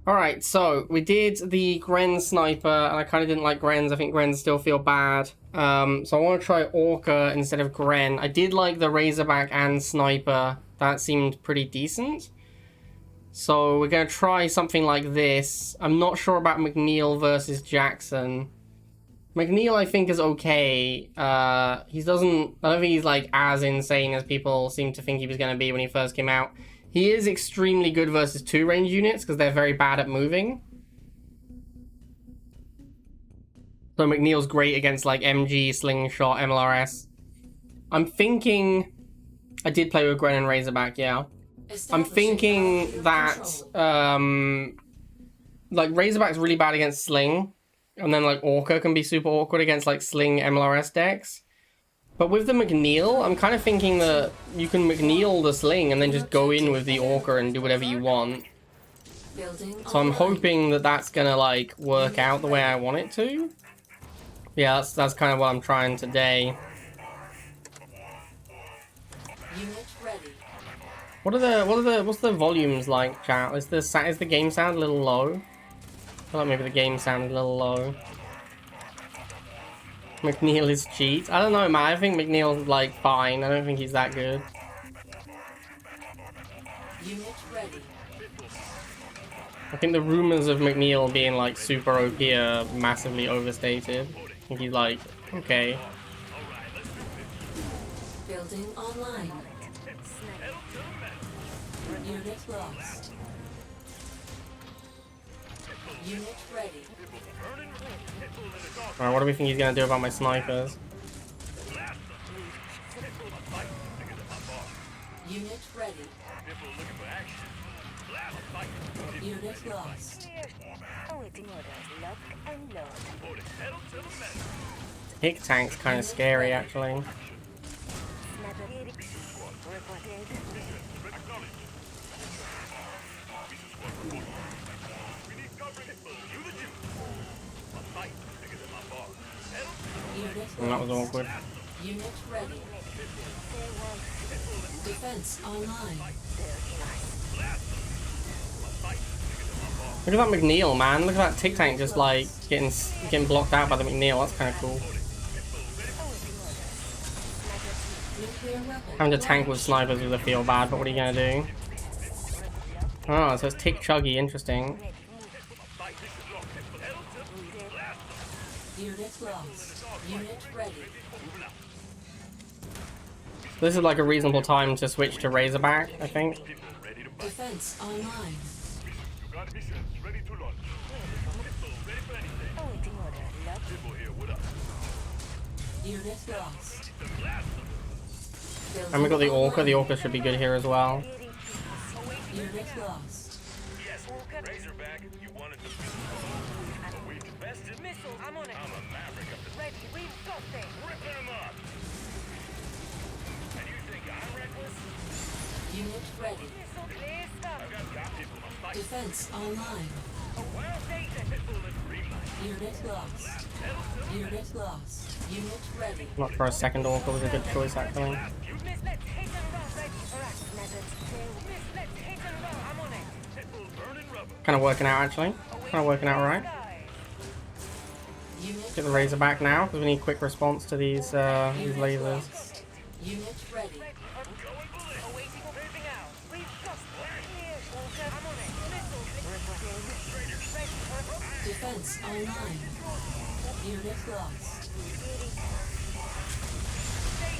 Alright, so we did the Gren sniper, and I kind of didn't like Gren's. I think Gren's still feel bad. So I want to try Orca instead of Gren. I did like the Razorback and sniper. That seemed pretty decent. So we're going to try something like this. I'm not sure about McNeil versus Jackson. McNeil, I think, is okay. I don't think he's like as insane as people seem to think he was going to be when he first came out. He is extremely good versus 2-range units because they're very bad at moving. So McNeil's great against like MG, Slingshot, MLRS. I'm thinking... I did play with Gren and Razorback, yeah. I'm thinking that like Razorback's really bad against Sling. And then like Orca can be super awkward against like Sling MLRS decks. But with the McNeil, I'm kind of thinking that you can McNeil the Sling and then just go in with the Orca and do whatever you want. So I'm hoping that that's gonna like work out the way I want it to. Yeah, that's kind of what I'm trying today. What's the volumes like, chat? Is the game sound a little low? I feel like maybe the game sound a little low. McNeil is cheat. I don't know, man. I think McNeil's like fine. I don't think he's that good. I think the rumors of McNeil being like super OP are massively overstated. I think he's like, okay. Building online. Unit lost. Unit ready. Alright, what do we think he's gonna do about my snipers? Unit ready. Unit lost. Hick tank's kind of scary, actually. And that was awkward. Unit ready. Defense online. Look at that McNeil, man. Look at that Tick Tank just like getting blocked out by the McNeil. That's kind of cool. Having to tank with snipers would feel bad, but what are you gonna do? Oh, so it's Tick Chuggy. Interesting. Unit lost. Unit ready. This is like a reasonable time to switch to Razorback, I think. Defense online. Unit lost. And we got the Orca. The Orca should be good here as well. Unit lost. Yes, Razorback, you wanted to we invested missiles. I'm on it. I'm a maverick up the ready. We've got this. Ripping them up. And you think I'm reckless? Unit ready. Defense online. Unit lost. Unit lost. Unit ready. Not for a second Orca was a good choice, actually. Kind of working out, actually. Kind of working out right. Get the Razorback now, because we need quick response to these lasers. Unit ready. Defense online. Unit lost.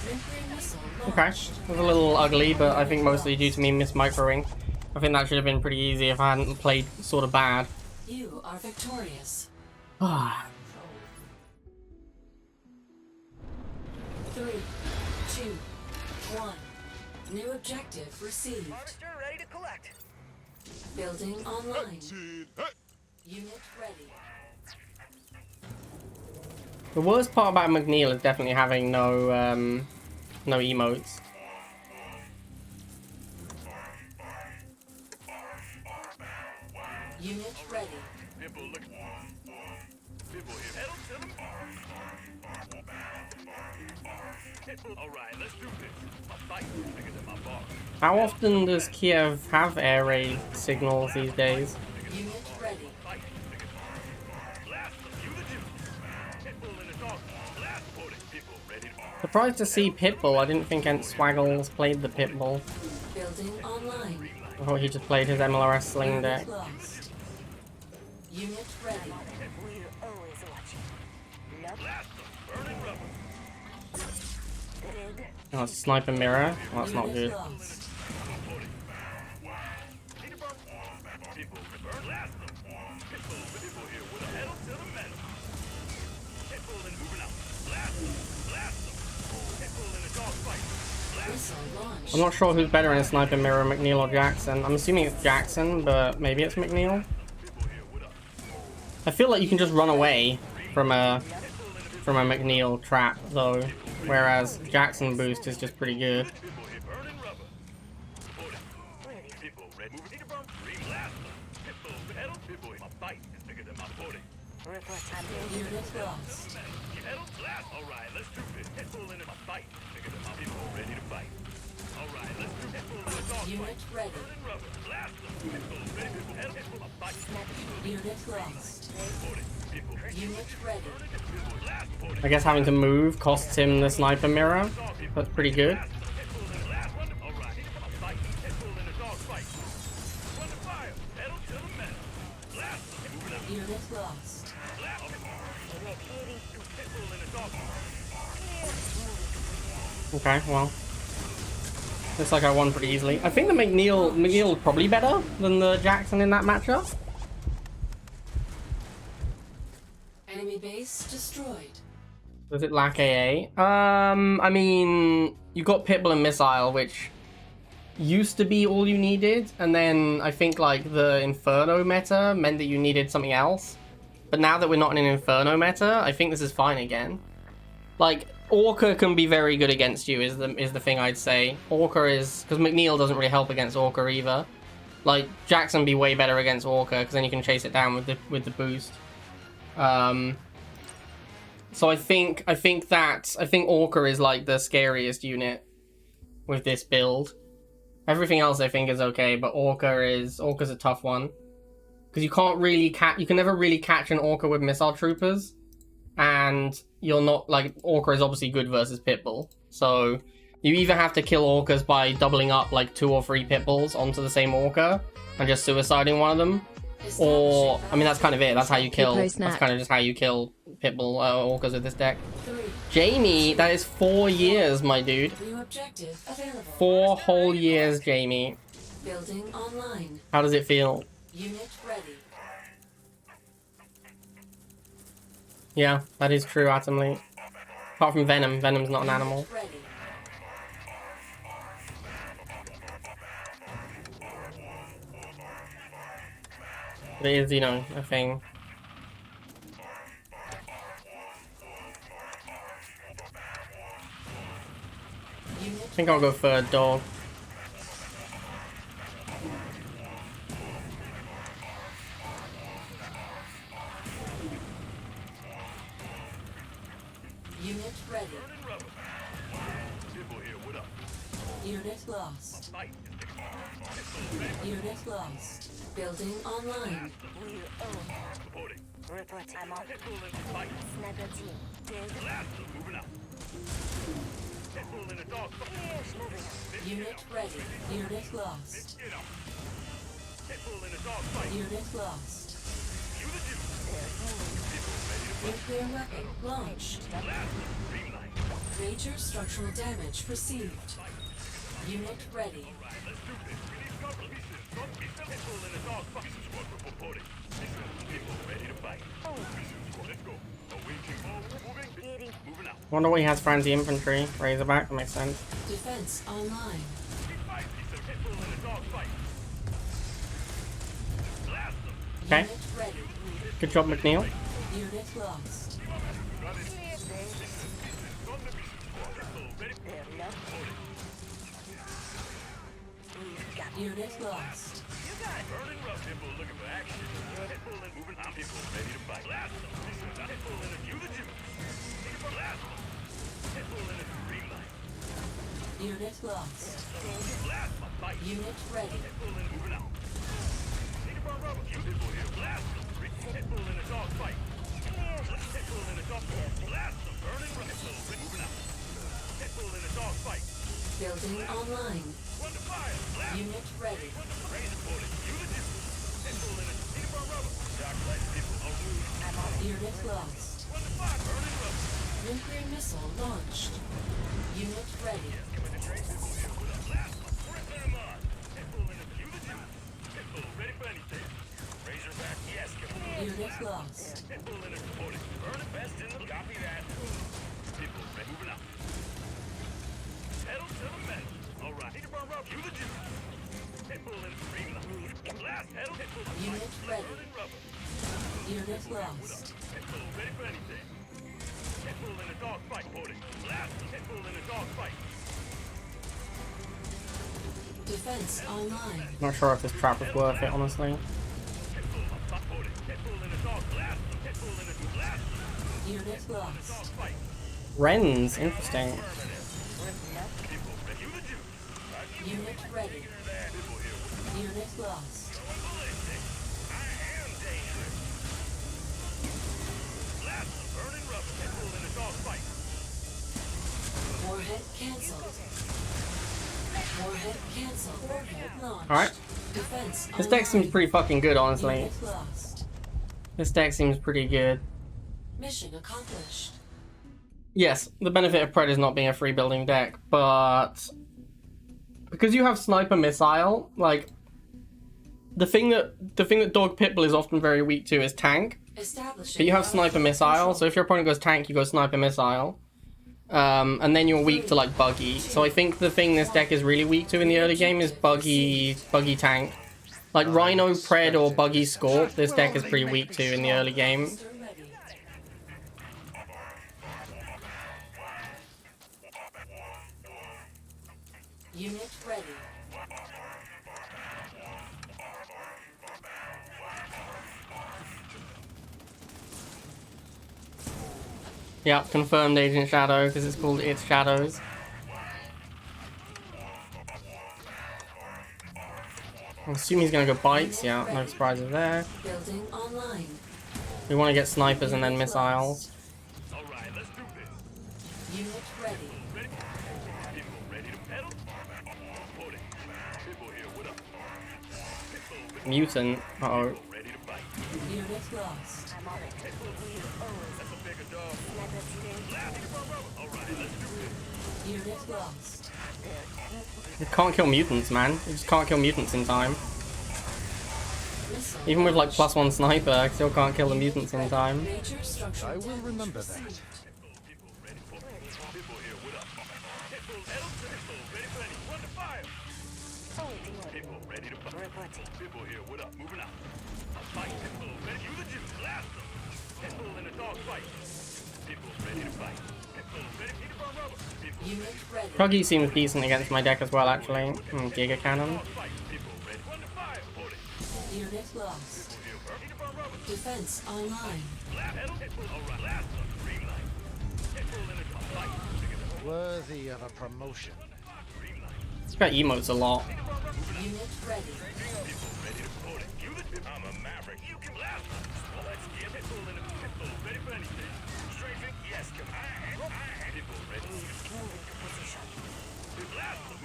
Nuclear missile Okay, launched. it was a little ugly, but I think mostly due to me mismicroing. I think that should have been pretty easy if I hadn't played sort of bad. You are victorious. 3, 2, 1. New objective received. Harvester ready to collect. Building online. Unit ready. The worst part about McNeil is definitely having no emotes. Unit ready. People look. People here. Pedal to them. All right, let's do this. My fight is bigger than my bar. How often does Kiev have air raid signals these days? Unit ready. Surprised to see Pitbull. I didn't think Swaggles played the Pitbull. Building online. I thought he just played his MLRS Sling deck. Unit lost. Unit ready. We're always watching. Oh, it's Sniper Mirror. Oh, that's not Unit good. lost. Missile launched. I'm not sure who's better in a Sniper Mirror, McNeil or Jackson. I'm assuming it's Jackson, but maybe it's McNeil. I feel like you can just run away from a McNeil trap though, whereas Jackson boost is just pretty good. Unit lost. Unit ready. Unit lost. Unit ready. I guess having to move costs him the Sniper Mirror. That's pretty good. Unit lost. Okay, well. Looks like I won pretty easily. I think the McNeil probably better than the Jackson in that matchup. Enemy base destroyed. Does it lack AA? I mean, you got Pitbull and Missile, which used to be all you needed, and then I think like the Inferno meta meant that you needed something else. But now that we're not in an Inferno meta, I think this is fine again. Like, Orca can be very good against you is the thing I'd say. Orca is, because McNeil doesn't really help against Orca either. Like, Jackson be way better against Orca, because then you can chase it down with the boost. So I think Orca is like the scariest unit with this build. Everything else I think is okay, but Orca's a tough one. Because you can't really you can never really catch an Orca with missile troopers. And you're not, like, Orca is obviously good versus Pitbull. So you either have to kill Orcas by doubling up like 2 or 3 Pitbulls onto the same Orca and just suiciding one of them. Or, I mean, that's kind of it. That's how you kill. That's kind of just how you kill Pitbull Orcas with this deck. 3. Jamie, that is 4 years, my dude. New objective available. 4 whole years, Jamie. Building online. How does it feel? Unit ready. Yeah, that is true, Atomly. Apart from Venom. Venom's not an animal. Ready. But it is, you know, a thing. I think I'll go for dog. Unit ready. Unit lost. Unit lost. Building online. Report. I'm on. Sniper team. Unit ready. Unit lost. Unit lost. Nuclear weapon launched. Major structural damage received. Unit ready. Wonder what he has for anti-infantry. Razorback, that makes sense. Defense online. Okay. Unit ready. Good job, McNeil. Unit lost. Unit lost. Unit lost. Unit ready. Building online. Unit ready. Unit lost. Nuclear missile launched. Unit ready. Razorback, yes, Unit lost. burn it best in the copy that. People, moving up. Pedal to the metal. All right, need to burn rubber. You the juice. Pitbull in green. Blast, pedal, pitbull. Unit ready. Burning rubber. Unit lost. Pitbull ready for anything. Pitbull in a dog fight, Porty. Blast, pitbull in a dog fight. Defense online. Not sure if this trap is worth it, honestly. Pitbull up top, Porty. Pitbull in a dog blast. Pitbull in a blast. Unit lost. Dog fight. Wrens, interesting. Pitbull ready. You the juice. Unit ready. Unit lost. Ballistic. I am dangerous. Blast, burning rubber. Pitbull in a dog fight. Warhead cancelled. Warhead cancelled. Warhead launched. Alright. Defense This deck seems online. pretty fucking good, honestly. Unit lost. This deck seems pretty good. Mission accomplished. Yes, the benefit of Predator not being a free building deck, but because you have Sniper Missile, like the thing that Dog Pitbull is often very weak to is tank. Establishing. But you have Sniper control. Missile, so if your opponent goes tank, you go Sniper Missile. And then you're weak to like Buggy. So I think the thing this deck is really weak to in the early game is Buggy tank. Like Rhino, Pred, or Buggy Scorp, this deck is pretty weak to in the early game. Monster ready. Unit ready. Yeah, confirmed Agent Shadow because it's called It's Shadows. I assume he's gonna go Bites, yeah, no surprises there. Building online. We want to get snipers and then missiles. All right, let's do this. Unit ready. Ready? People ready to pedal? Porty. Pitbull here, what up? Pitbull Mutant, uh-oh. ready to bite. Unit lost. I'm on it. That's a bigger dog. Sniper team. Blast, all right, let's do this. Unit lost. You can't kill mutants, man. You just can't kill mutants in time. Missile Even with like launched. +1 sniper, I still can't kill the mutants in time. Major structural I will damage remember that. received. People ready for Pitbull here, what up? Pitbull, Pitbull ready for any. Run to fire. Pitbull ready to fight. Reporting. Pitbull here, what up? Moving out. A fight. Pitbull ready. You the juice. Blast them. Pitbull in a dog fight. Pitbull ready to fight. Pitbull ready. Need to burn rubber. Pitbull Unit ready. Buggy seems decent against my deck as well, actually. Giga Cannon. dog fight. Pitbull ready. Run to fire. Porty. Unit lost. Here, need to burn rubber. Defense online. Blast. Pitbull. All right. Blast them. Green light. Pitbull in a dog fight. Worthy of a promotion. Green light. This guy emotes a lot. Unit ready. People ready to pull it. You the I'm a maverick. You can blast them. Well, let's get Pitbull in a Pitbull. Ready for anything. Strafing? Yes, come on. People ready. Move into position. Blast them.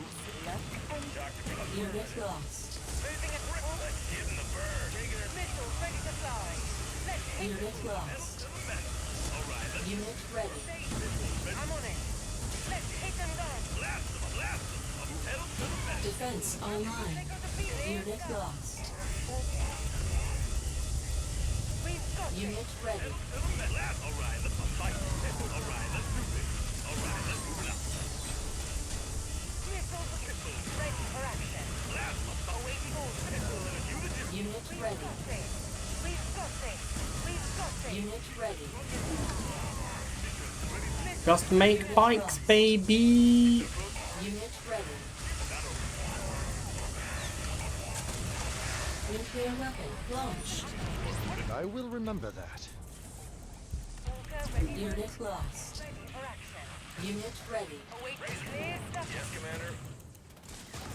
Unit lost. Moving a grip. Let's get in the bird. Missiles ready to fly. Let's Unit lost. All right, let's Unit ready. I'm on it. Let's hit them down. Blast them. Blast them. Pedal to the metal. Defense online. Unit lost. We've got Unit ready. Blast. All right, let's fight. All right, let's do this. All right, let's move it up. Missiles ready for action. Blast them. Awaiting orders. Unit ready. We've got this. We've got this. Unit ready. Just make bikes, baby! Unit ready. Nuclear weapon launched. I will remember that. Unit lost. Unit ready. Yes, Commander.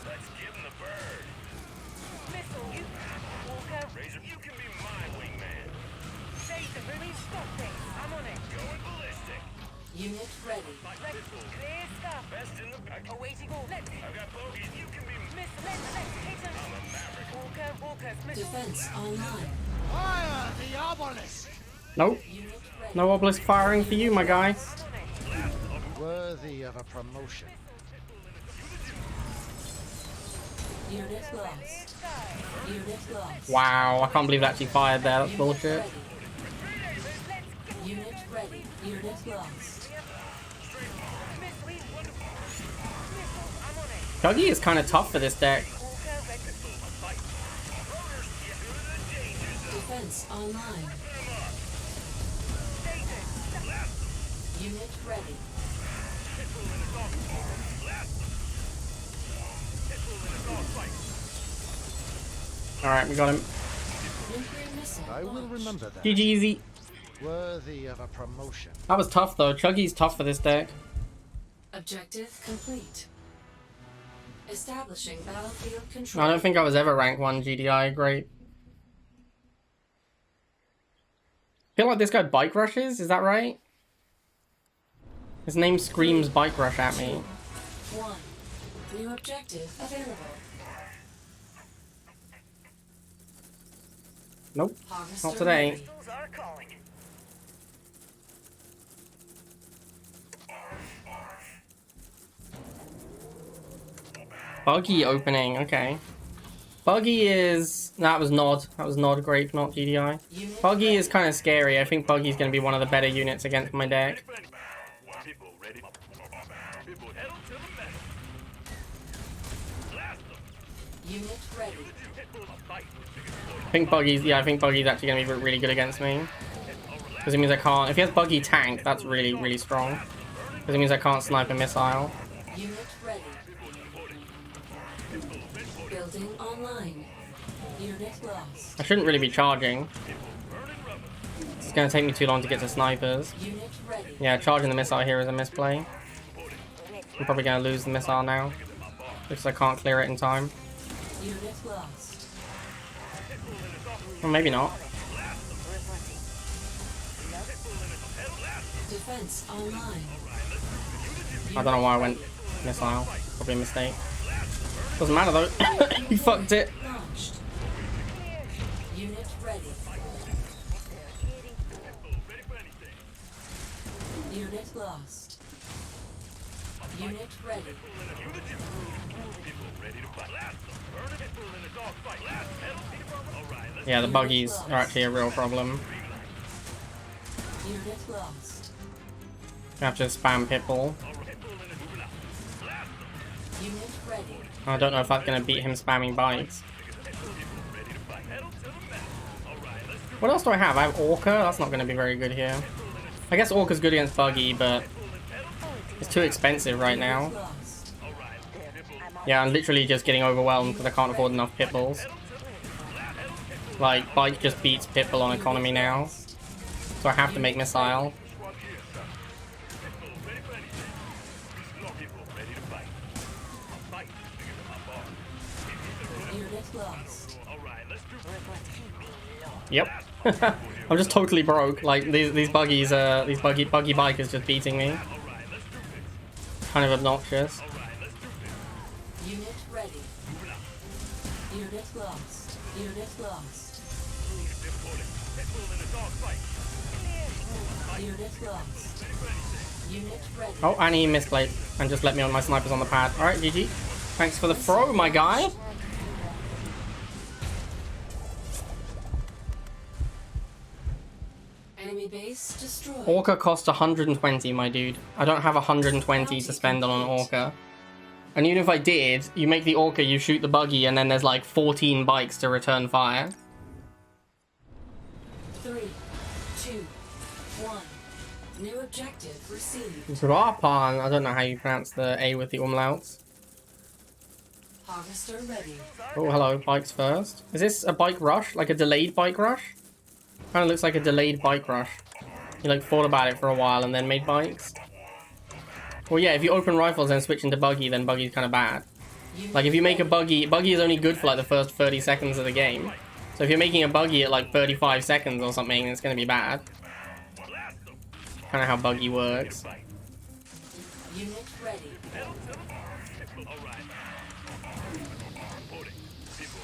Let's give him the bird. Missile, you. Walker. Razor, you can be my wingman. Jason, we've got this. I'm on it. Going ballistic. Unit ready. Clear stuff. Best in the pack. Awaiting orders. I've got bogeys. You can be Let's hit him. I'm a maverick. Walker's missile. Defense online. Fire the obelisk! Nope. Unit ready. No obelisk firing for you, my guy. Worthy of a promotion. Unit lost. Unit lost. Wow, I can't believe it actually fired there. That's Unit bullshit. ready. Unit ready. Unit lost. Chuggy is kind of tough for this deck. Defense online. Unit ready. Alright, we got him. Nuclear missile I will launched. remember that. GG easy. Worthy of a promotion. That was tough though. Chuggy's tough for this deck. Objective complete. Establishing battlefield control. I don't think I was ever rank 1 GDI. Great. Feel like this guy bike rushes, is that right? His name screams bike rush at me. 1. New objective available. Nope, Harvester not today. ready. Are calling. Buggy opening, okay. Buggy is... That was Nod. That was Nod, great, not GDI. Unit Buggy ready. is kind of scary. I think Buggy's going to be one of the better units against my deck. People ready. People pedal to the metal. Blast them. Unit ready. Fight. I think Buggy's... Yeah, I think Buggy's actually going to be really good against me. Because it means I can't... If he has Buggy tank, that's really, really strong. Because it means I can't snipe a missile. Unit ready. Building online. Unit lost. I shouldn't really be charging. It's going to take me too long to get to snipers. Unit ready. Yeah, charging the missile here is a misplay. I'm probably going to lose the missile now. Because I can't clear it in time. Unit lost. Or maybe not. Defense online. I don't know why I went missile. Probably a mistake. Doesn't matter though. He fucked it. Launched. Unit ready. Unit lost. Unit ready. Yeah, the buggies are actually a real problem. Unit lost. I have to spam Pitbull. Unit ready. I don't know if that's going to beat him spamming bikes. What else do I have? I have Orca. That's not going to be very good here. I guess Orca's good against Buggy, but it's too expensive right now. Unit lost. Yeah, I'm literally just getting overwhelmed because I can't afford enough Pitbulls. Like, Bike just beats Pitbull on economy now. So I have to make Missile. Unit lost. Yep. I'm just totally broke. Like these buggies, buggy bikers just beating me. Kind of obnoxious. Unit ready. Unit lost. Unit lost. Unit lost. Unit ready. Oh, and he misplayed and just let me on my snipers on the pad. All right, GG. Thanks for the throw, my guy. Enemy base destroyed. Orca cost 120, my dude. I don't have 120 to spend on an Orca. And even if I did, you make the Orca, you shoot the buggy, and then there's like 14 bikes to return fire. 3, 2, 1. New objective received. Drapan. I don't know how you pronounce the A with the umlauts. Harvester ready. Oh, hello. Bikes first. Is this a bike rush? Like a delayed bike rush? Kind of looks like a delayed bike rush. You like thought about it for a while and then made bikes. Well, yeah, if you open rifles and switch into buggy, then buggy's kind of bad. Like if you make a buggy is only good for like the first 30 seconds of the game. So if you're making a buggy at like 35 seconds or something, it's going to be bad. Kind of how buggy works. Unit ready. Pedal to the all right. Reporting. People.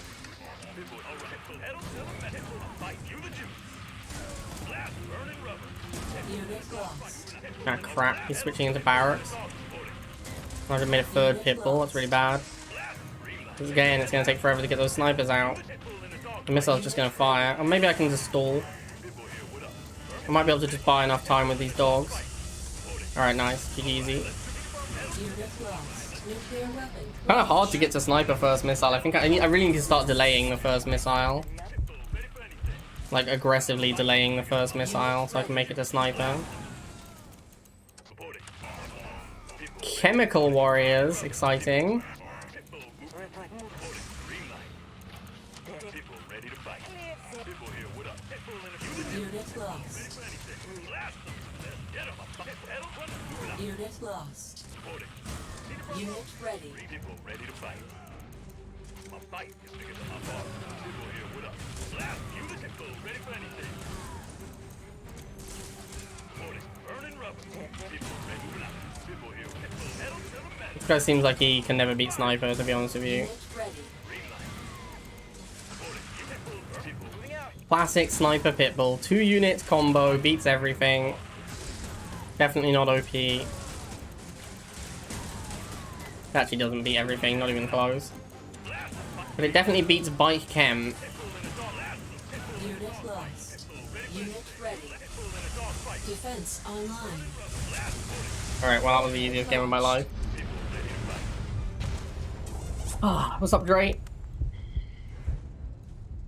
All right. Pedal to the metal. Fight. You the juice. Blast. Burning rubber. Unit lost. Ah, crap. He's switching into barracks. I just made a third pit bull. That's really bad. Again, it's going to take forever to get those snipers out. The missile's just going to fire. Or maybe I can just stall. I might be able to just buy enough time with these dogs. Alright, nice. GG easy. Unit lost. Nuclear weapon. Kind of hard to get to sniper first missile. I think I really need to start delaying the first missile. Like, aggressively delaying the first missile so I can make it to sniper. Chemical warriors. Exciting. Unit lost. Unit lost. Unit ready. People ready to fight. A fight is bigger than my boss. People here, what up? Blast. You the people ready for anything. Reporting. Burning rubber. People ready. Moving out. People here. Metal to the metal. This guy seems like he can never beat sniper, to be honest with you. Unit ready. Classic sniper pitbull. 2 units combo, beats everything. Definitely not OP. It actually doesn't beat everything, not even close. But it definitely beats bike chem. Unit lost. Unit ready. Defense online. Alright, well that was the easiest game of my life. Ah, what's up, Dre?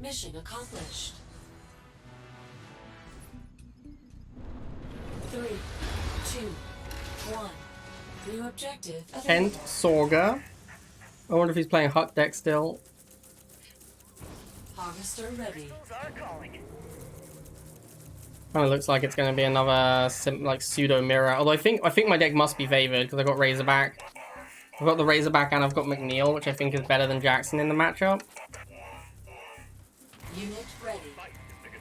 Mission accomplished. 3, 2, 1. New objective Kent available. Sorga. I wonder if he's playing Huck deck still. Harvester ready. Are calling. Kind of looks like it's going to be another like pseudo mirror. Although I think my deck must be favored because I've got Razorback. I've got the Razorback and I've got McNeil, which I think is better than Jackson in the matchup. Unit ready.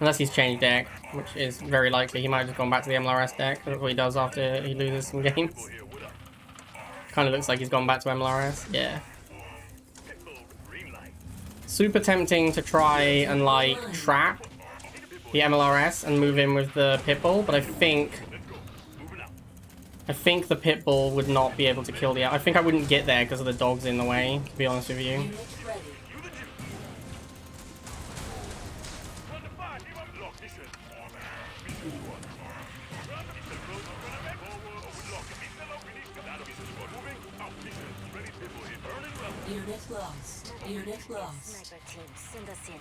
Unless he's changed deck, which is very likely. He might have just gone back to the MLRS deck. That's what he does after he loses some games. Kind of looks like he's gone back to MLRS. Yeah. Super tempting to try and like trap the MLRS and move in with the Pitbull, but I think the Pitbull would not be able to kill the... I think I wouldn't get there because of the dogs in the way, to be honest with you. Unit ready. Unit lost. Unit lost. Sniper team, send us in.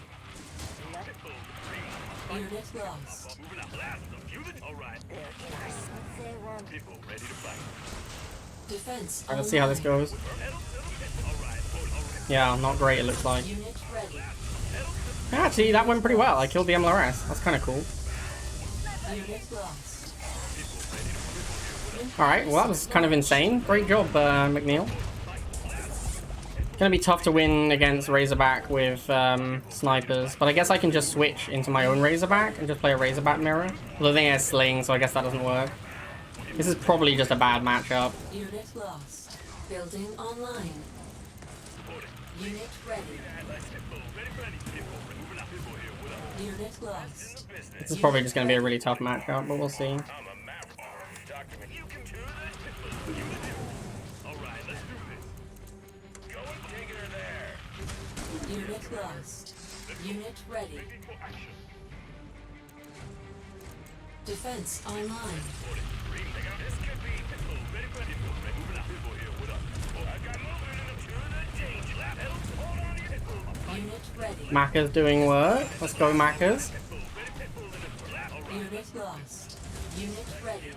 Unit lost. Alright. They're in our Sensei one. People ready to fight. Defense Alright, let's see how this goes. Yeah, not great it looks like. Unit ready. Actually, that went pretty well. I killed the MLRS. That's kind of cool. Unit lost. Alright, well that was kind of insane. Great job, McNeil. Gonna be tough to win against Razorback with snipers, but I guess I can just switch into my own Razorback and just play a Razorback mirror. Although the thing has sling, so I guess that doesn't work. This is probably just a bad matchup. Unit lost. Building online. Unit ready. Unit lost. This is probably just gonna be a really tough matchup, but we'll see. I'm a maverick. Document. You can do this. Alright, let's do this. Go and take her there. Unit lost. Unit ready. For action. Defense online. This could be ready for people. Moving out. People here, what up? I got moving into the danger lab. Hold on to your Unit ready. Macca's doing work. Let's go, Macca's. Unit lost. Unit ready.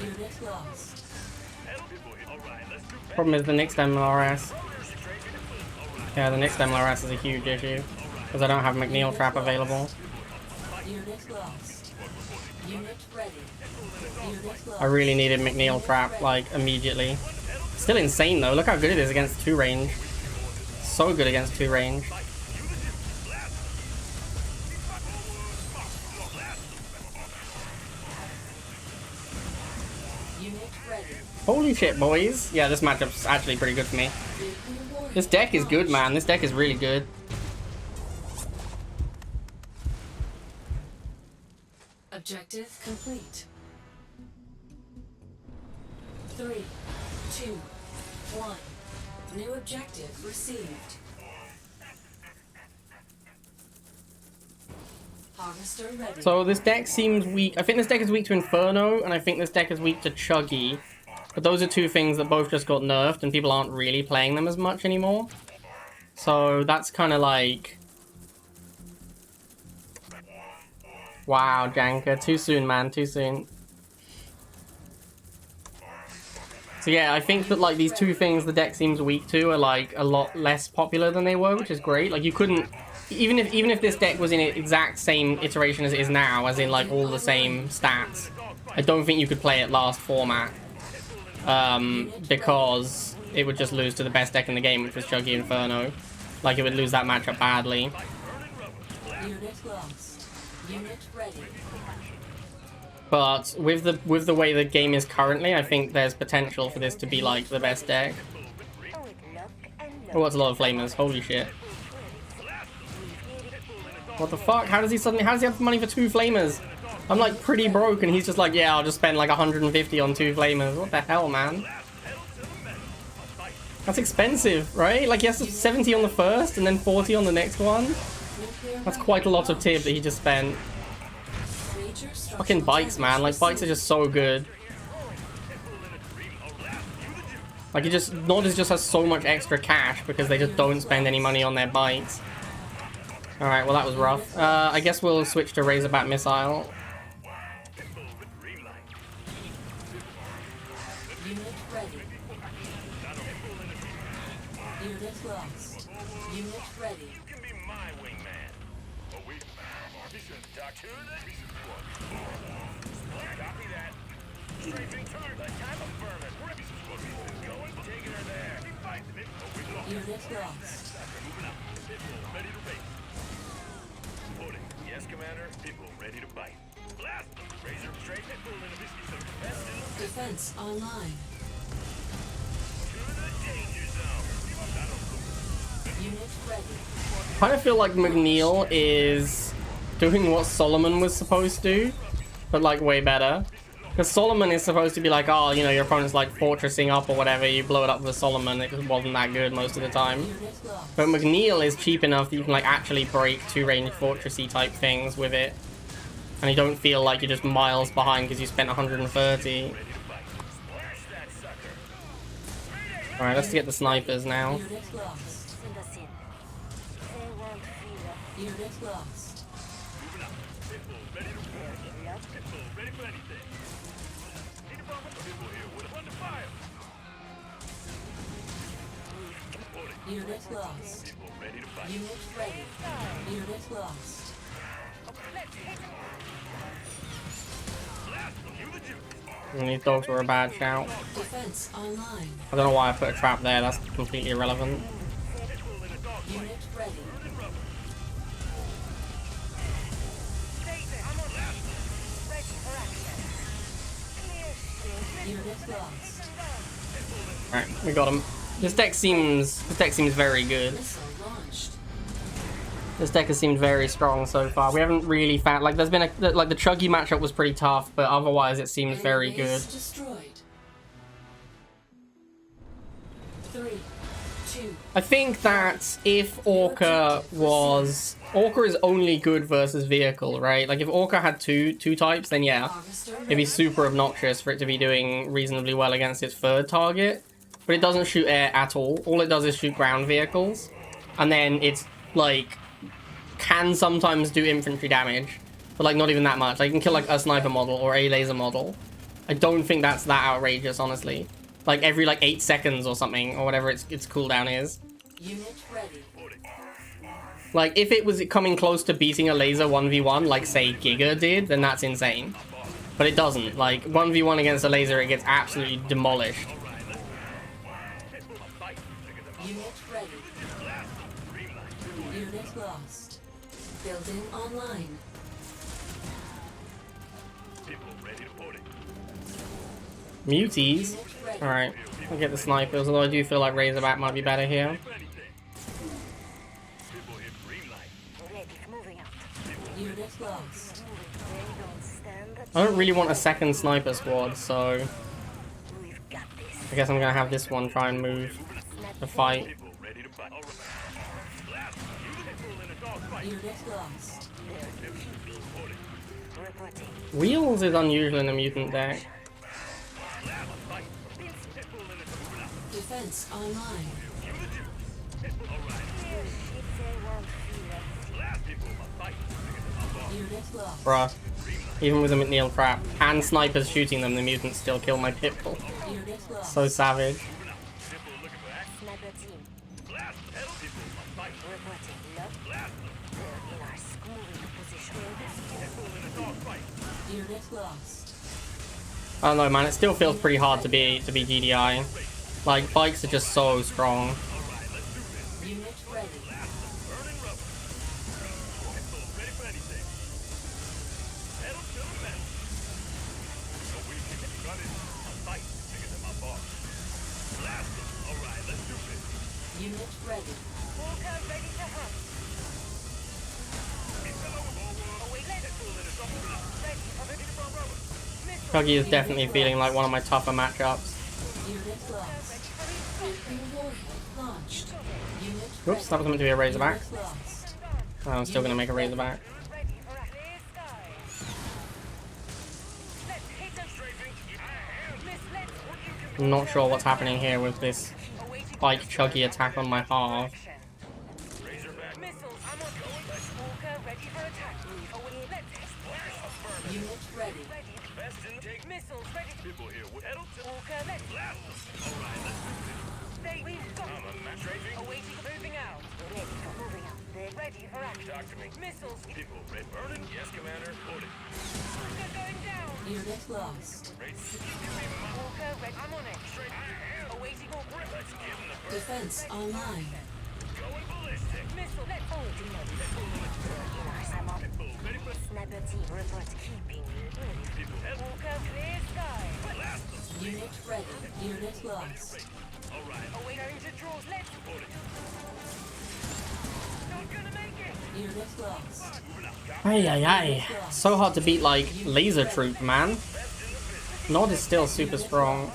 Unit lost. Problem is the next MLRS. Yeah, the next MLRS is a huge issue because I don't have McNeil trap available. Unit lost. Unit ready. Unit lost. I really needed McNeil trap like immediately. Still insane though. Look how good it is against 2 range. So good against 2 range. Unit ready. Holy shit, boys. Yeah, this matchup's actually pretty good for me. Vehicle This deck is good, man. This deck is really good. Objective complete. 3, 2, 1. New objective received. Harvester ready. So this deck seems weak. I think this deck is weak to Inferno, and I think this deck is weak to Chuggy. But those are two things that both just got nerfed, and people aren't really playing them as much anymore. So that's kind of like... Wow, Janka. Too soon, man. Too soon. So yeah, I think that like these two things the deck seems weak to are like a lot less popular than they were, which is great. Like you couldn't... Even if this deck was in its exact same iteration as it is now, as in like all the same stats, I don't think you could play it last format. Because it would just lose to the best deck in the game, which was Chuggy Inferno. Like, it would lose that matchup badly. Unit lost. Unit ready. But with the way the game is currently, I think there's potential for this to be like the best deck. Oh, that's a lot of flamers. Holy shit. What the fuck? How does he have money for 2 flamers? I'm like pretty broke and he's just like, yeah, I'll just spend like 150 on 2 flamers. What the hell, man? That's expensive, right? Like he has 70 on the first and then 40 on the next one. That's quite a lot of tib that he just spent. Fucking bikes, man. Like bikes are just so good. Like it just, Nodus just has so much extra cash because they just don't spend any money on their bikes. Alright, well that was rough. I guess we'll switch to Razorback Missile. Unit ready. Unit lost. Unit ready. You can be my wingman. Oh, wait. Be sure to talk to the... Copy that. Strafing turn. Like time of vermin. Going, taking her there. Fight them. Oh, we lost. Unit lost. Moving up. People ready to race. Reporting. Yes, Commander. People ready to bite. Blast. Razor straight. People in a biscuit. Defense online. To the danger zone. Unit ready. I kind of feel like McNeil is doing what Solomon was supposed to, but like way better. Because Solomon is supposed to be like, oh, you know, your opponent's like fortressing up or whatever, you blow it up with Solomon, it just wasn't that good most of the time. Unit lost. But McNeil is cheap enough that you can like actually break 2-range fortressy type things with it. And you don't feel like you're just miles behind because you spent 130. Alright, let's get the snipers now. Unit lost. Send us in. They won't feel it. Unit lost. Ready for anything. Need a bomb with the people here. With a run to fire. Unit lost. People ready to fight. Unit ready. Unit lost. And these dogs were a bad shout. Defense online. I don't know why I put a trap there, that's completely irrelevant. Unit ready. Unit lost. Alright, we got him. This deck seems very good. Missile launched. This deck has seemed very strong so far. We haven't really found, like, there's been a, like, the Chuggy matchup was pretty tough, but otherwise it seems very Enemy good. base destroyed. 3, 2. I think that if Orca is only good versus vehicle, right? Like, if Orca had two types, then yeah, Harvester it'd be ready. super obnoxious for it to be doing reasonably well against its third target. But it doesn't shoot air at all. All it does is shoot ground vehicles. And then it's, like, can sometimes do infantry damage, but like not even that much. Like, you can kill like a sniper model or a laser model. I don't think that's that outrageous, honestly. Like every like 8 seconds or something, or whatever its cooldown is. Unit ready. Like if it was coming close to beating a laser 1v1, like say Giga did, then that's insane. But it doesn't. Like 1v1 against a laser, it gets absolutely demolished. Unit ready. Unit lost. Building online. People ready to put it. Muties. Alright, I'll get the snipers, although I do feel like Razorback might be better here. Ready, moving out. Unit lost. They don't stand a I don't really want a second sniper squad, so We've got this. I guess I'm gonna have this one try and move the fight. Unit lost. Reporting. Wheels is unusual in a mutant deck. Defense online. If they won't feel it. Unit lost. Bruh. Even with the McNeil trap and snipers shooting them, the mutants still kill my Pitbull. Unit lost. So savage. Sniper team. Reporting. Look. They're in our schooling position. Unit lost. I don't know, man. It still feels pretty hard to be DDI. Like, bikes are just so strong. Unit ready. Unit ready. Walker ready to hunt. Chuggy is definitely feeling like one of my tougher matchups. Unit lost. Nuclear warhead launched. Unit Oops, that was meant to be a Razorback. Unit lost. I'm still gonna make a Razorback. Ready for a clear sky. Let's hit them. Miss, let's I'm not sure what's happening here with this bike Chuggy attack on my half. missiles. I'm on. Walker ready for attack. Let's Unit ready. missiles ready. Walker, let's They we've got awaiting moving out. Ready for moving out. They're ready for action. Missiles. Walker going down. Unit lost. Walker ready. I'm on it. Awaiting order. Defense online. Missile. Let's hold. I'm on. Sniper team report keeping. Walker clear sky. Unit ready. Unit lost. Awaiting to draws. Let's. Not gonna make it. Unit lost. Ay ay ay. So hard to beat like Laser Troop, man. Nod is still super strong.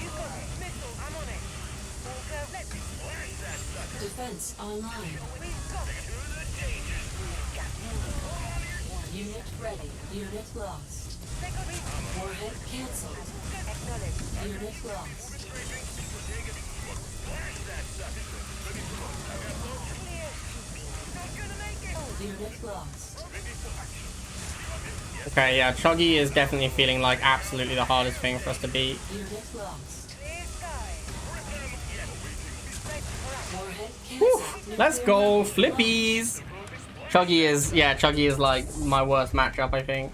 You got it. Missile. I'm on it. Walker, let's. Defense online. We've got it. Unit ready. Unit lost. They got me. Warhead cancelled. Acknowledge. Unit lost. Clear. Not gonna make it. Unit lost. Okay, yeah, Chuggy is definitely feeling like absolutely the hardest thing for us to beat. Unit lost. Clear sky. Warhead cancelled. Let's go, flippies! Chuggy is like my worst matchup, I think.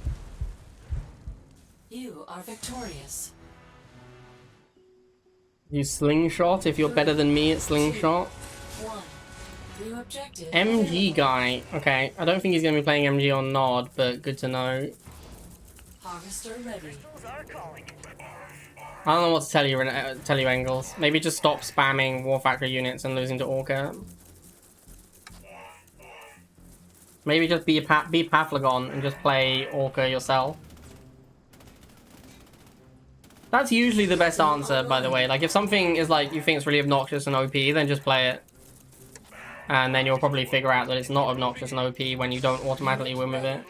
You are victorious. You slingshot if you're better than me at slingshot. 1. New objective. MG guy. Okay, I don't think he's going to be playing MG on Nod, but good to know. Harvester ready. Are calling. I don't know what to tell you, Engels. Maybe just stop spamming War Factory units and losing to Orca. Maybe just be Paflagon and just play Orca yourself. That's usually the best answer, by the way. Like, if something is like, you think it's really obnoxious and OP, then just play it. And then you'll probably figure out that it's not obnoxious and OP when you don't automatically win with it.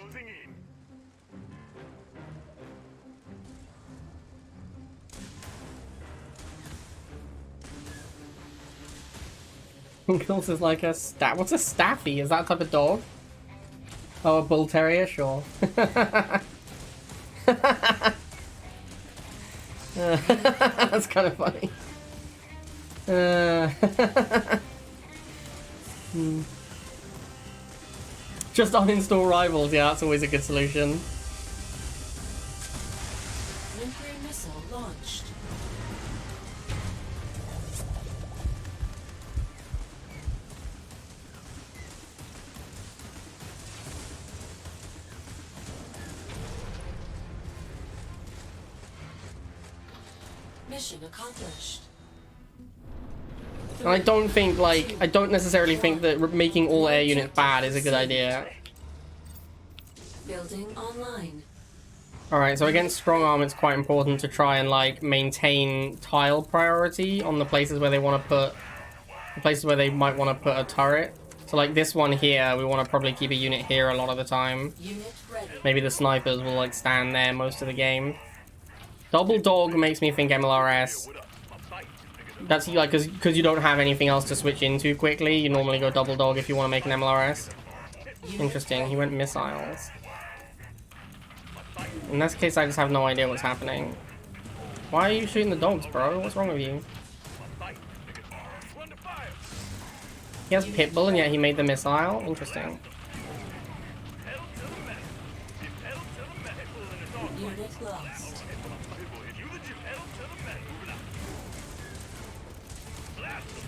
Engels is like a what's a staffy? Is that a type of dog? Oh, a bull terrier? Sure. That's kind of funny. Just uninstall Rivals, yeah, that's always a good solution. Nuclear missile launched. Mission accomplished. And I don't think, like, I don't necessarily think that making all air units bad is a good idea. Building online. Alright, so against strong arm, it's quite important to try and, like, maintain tile priority on the places where they want to put, the places where they might want to put a turret. So, like, this one here, we want to probably keep a unit here a lot of the time. Unit ready. Maybe the snipers will, like, stand there most of the game. Double dog makes me think MLRS. That's, like, because you don't have anything else to switch into quickly. You normally go double dog if you want to make an MLRS. Interesting, he went missiles. In this case, I just have no idea what's happening. Why are you shooting the dogs, bro? What's wrong with you? He has Pitbull, and yet he made the missile? Interesting. Unit lost.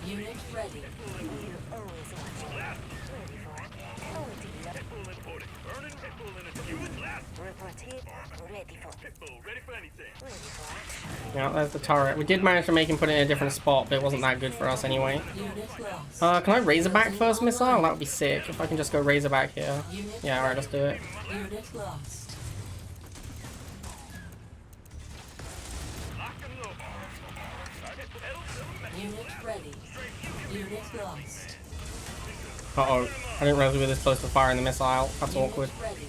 Unit ready. Yeah, there's the turret. We did manage to make him put it in a different spot, but it wasn't that good for us anyway. Unit lost. Can I Razorback first missile? That would be sick, if I can just go Razorback here. Yeah, alright, let's do it. Unit lost. Unit ready. Unit lost. Uh-oh. I didn't realize we were this close to firing the missile. That's awkward. Ready.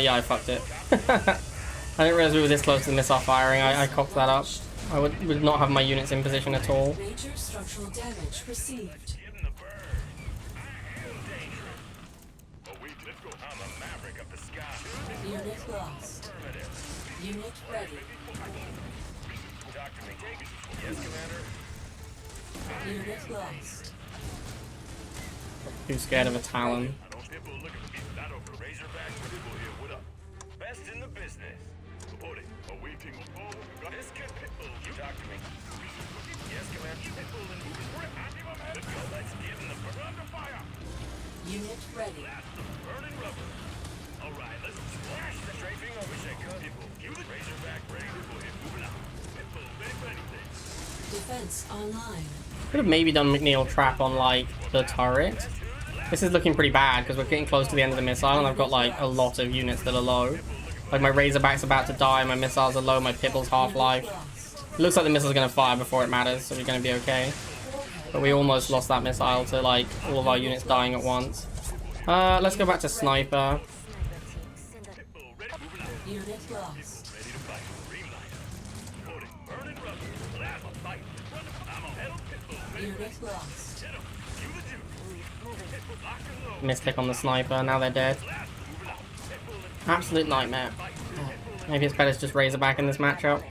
Yeah, I fucked it. I didn't realize we were this close to the missile firing. I cocked that up. I would not have my units in position at all. Major structural damage received. Unit lost. Unit ready. Unit lost. Too scared of a Talon. Best in the business. Report it. Awaiting. This can you talk to me. Yes, Commander. Let's get in the under fire. Unit ready. Burning rubber. All right, let's splash the strafing over Shaker. You the Razorback ready. Moving out. Ready for anything. Defense online. Could have maybe done McNeil trap on, like, the turret. This is looking pretty bad because we're getting close to the end of the missile and I've got, like, a lot of units that are low. Like, my Razorback's about to die, my missiles are low, my Pitbull's half-life. It looks like the missile's going to fire before it matters, so we're going to be okay. But we almost lost that missile to, like, all of our units dying at once. Let's go back to Sniper. Unit lost. Unit lost. Misclick on the Sniper, now they're dead. Absolute nightmare. Maybe it's better to just Razorback in this matchup.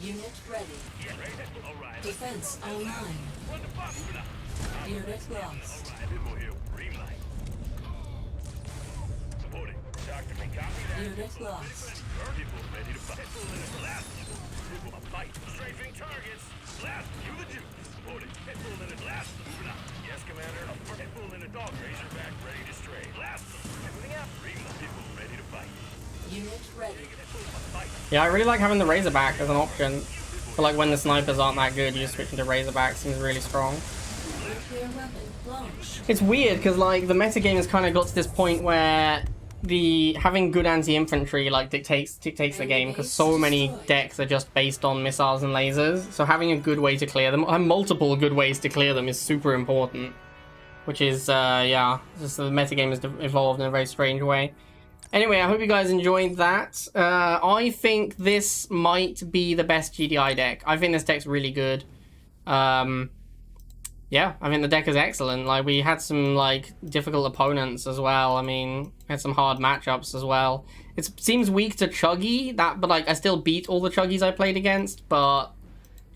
Unit ready. Defense online. Unit lost. Unit lost. Strafing targets. Blast. You the Jew. Report it. Pitbull in it. Blast. Yes, Commander. Pitbull in a dog. Razorback ready to stray. Blast. Moving out. Pitbull ready to fight. Unit ready. Yeah, I really like having the Razorback as an option. For, like, when the snipers aren't that good, you just switch into Razorback. Seems really strong. Nuclear weapon launched. It's weird because, like, the metagame has kind of got to this point where having good anti-infantry, like, dictates the game, because so many decks are just based on missiles and lasers. So having a good way to clear them, and multiple good ways to clear them, is super important. Which is, yeah, just the metagame has evolved in a very strange way. Anyway, I hope you guys enjoyed that. I think this might be the best GDI deck. I think this deck's really good. Yeah, I think the deck is excellent. Like, we had some, like, difficult opponents as well. I mean, we had some hard matchups as well. It seems weak to Chuggy, but, like, I still beat all the Chuggies I played against, but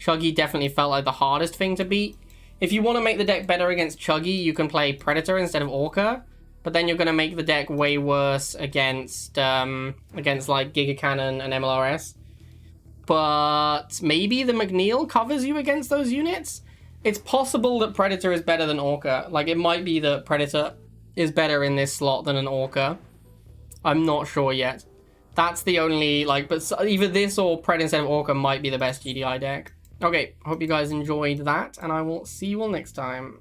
Chuggy definitely felt like the hardest thing to beat. If you want to make the deck better against Chuggy, you can play Predator instead of Orca, but then you're going to make the deck way worse against like, Giga Cannon and MLRS. But maybe the McNeil covers you against those units? It's possible that Predator is better than Orca. Like, it might be that Predator is better in this slot than an Orca. I'm not sure yet. That's the only, like, but either this or Pred instead of Orca might be the best GDI deck. Okay, hope you guys enjoyed that, and I will see you all next time.